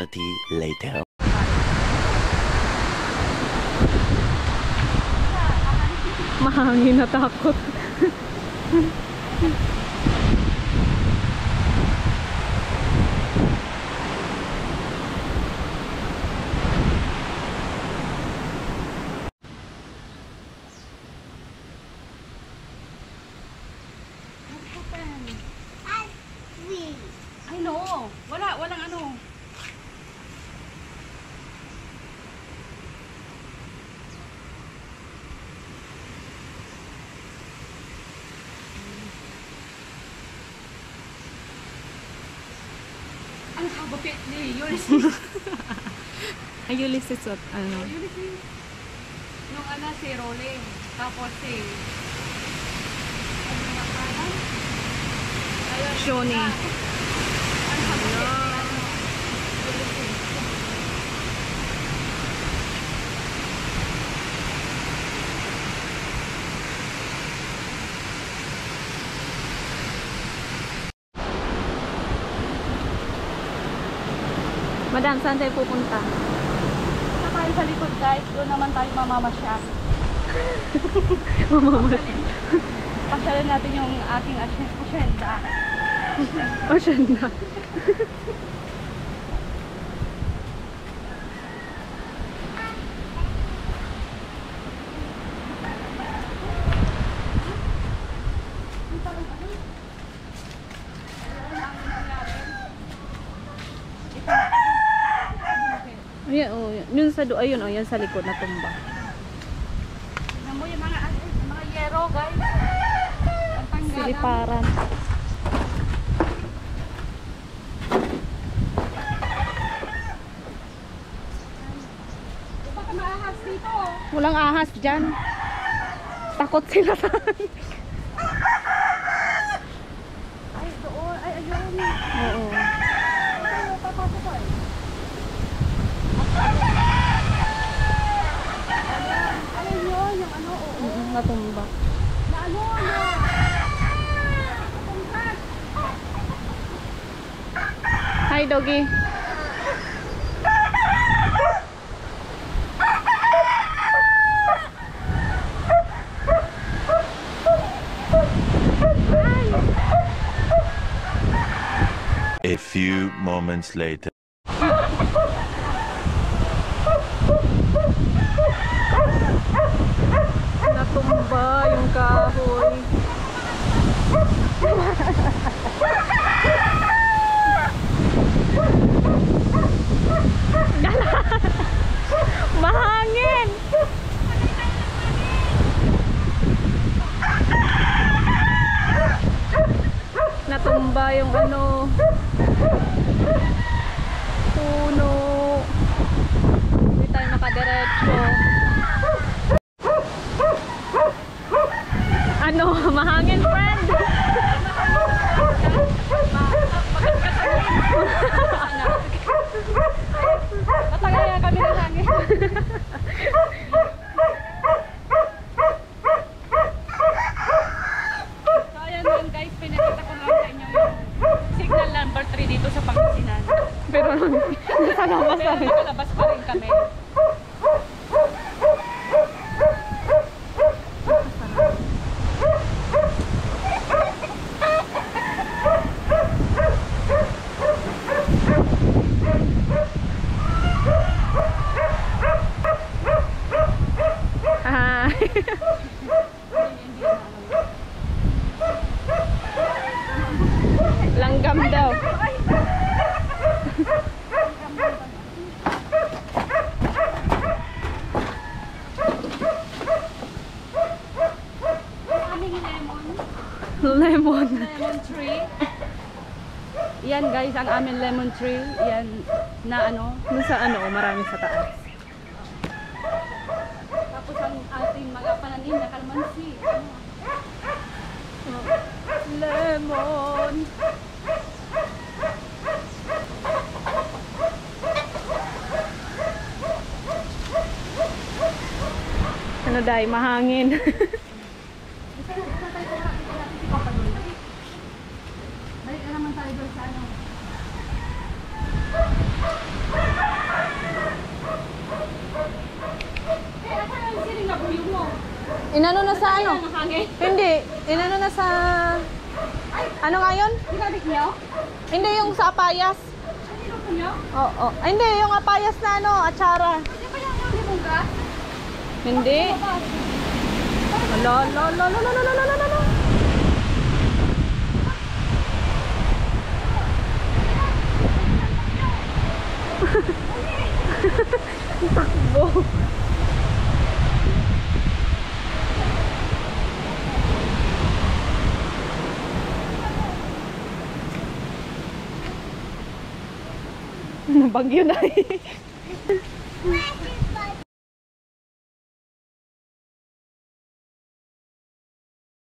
eternity later. Mahangin, natakot. I know. Walang ano. Ang habapit ni Ulysses. Ay, Ulysses at ano? Ulysses. Yung ana si Rolling. Tapos si... Ano nga pangalan? Ayun. Shoni. Ang habapit ni ano. Ulysses. Madam, saan tayo pupunta? Sa tayo sa likod guys. Doon naman tayo mamamasyal. Mamamasyal. Pasyalan natin yung ating asyenda. Asyenda. Ayan, oh, yun sa ayun, oh, yan sa likod na tumba. Tignan mo yung mga yero guys. Ang tanggalan. Siliparan. Baka maahas dito. Walang ahas dyan. Takot sila sa Ay, doon. Ay, ayun. oo. Ay, papasok ko eh. Ayun yun, yung ano, oo. Natumba. Na ano, na. Tungkat. Hi, doggy. A few moments later. Natumba yung kahoy. Mahangin. Natumba yung ano, puno. Hindi tayo nakadiretso. Ano, mahangin, friend? Natagayan kami ng hangin. So ayan lang guys, pinakita ko lang sa inyo yung signal number 3 dito sa Pangasinan. Pero nasa labas Pero tayo. nakalabas pa rin kami. Hi. Langgam daw. Aming lemon. Lemon. Lemon tree. Yan guys, ang aming lemon tree. Yan na ano. Dun sa ano, marami sa taas. Tapos ang ating mga pananim na kalmansi. Lemon. Ano dahil mahangin. Balik na naman tayo doon sa ano. Inano na sa ano? Hindi. Inano na sa... Ano nga yun? Ginabit niyo? Hindi, yung sa apayas. Oo. Ay, hindi, yung apayas na ano, atsara. Hindi ba yung lemongrass? Hindi. Ala, ala, ala, ala, ala, ala, ala, ala. Takbo. Nabagyo na eh.